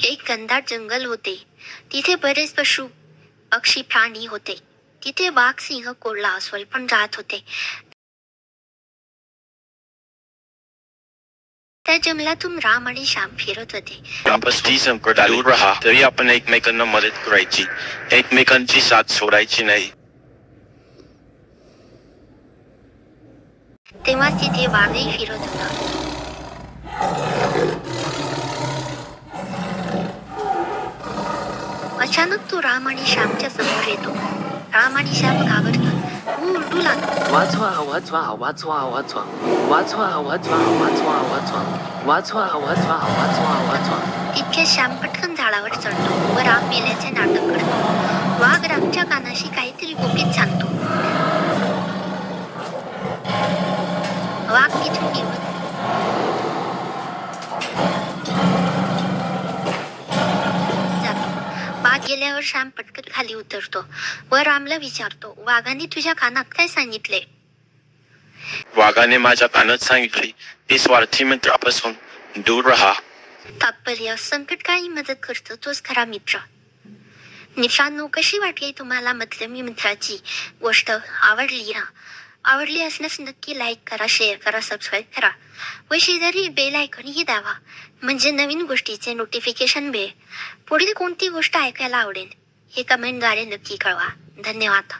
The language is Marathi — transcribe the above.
एक घनदाट जंगल होते. तिथे बरेच पशु पक्षी प्राणी होते. तिथे वाघ सिंह कोल्हा अस्वल पण राहत होते. त्या जंगलातून राम आणि श्याम फिरत होते. आपत्ती संकट दूर राहा तरी आपण एकमेकांना मदत करायची, एकमेकांची साथ सोडायची नाही. तेव्हा तिथे वाघही फिरत होता. अचानक तो राम आणि श्यामच्या समोर येतो. राम आणि श्याम घाबरतात. ओरडू लागतात. वाचवा वाचवा वाचवा वाचवा वाचवा वाचवा वाचवा वाचवा वाचवा वाचवा वाचवा वाचवा. तितक्या श्याम पटकन झाडावर चढतो व राम मेल्याचे नाटक करतो. वाघ रामच्या कानाशी काहीतरी गोपीत सांगतो. वाघ तिथून निघून जातो. वाघ गेल्यावर श्याम पटकन खाली उतरतो व रामला विचारतो, वाघाने तुझ्या कानात काय सांगितले? वाघाने माझ्या कानात सांगितले, ती स्वार्थी मित्रापासून दूर राहा. तात्पर्य, संकटकाळी मदत करतो तोच खरा मित्र. मित्रांनो, कशी वाटली तुम्हाला मतलबी मित्राची गोष्ट? आवडली ना? आवडली असल्यास नक्की लाईक करा, शेअर करा, सबस्क्राईब करा व शेजारी बेल आयकॉनही दाबा, म्हणजे नवीन गोष्टीचे नोटिफिकेशन मिळेल. पुढील कोणती गोष्ट ऐकायला आवडेल हे कमेंटद्वारे नक्की कळवा. धन्यवाद.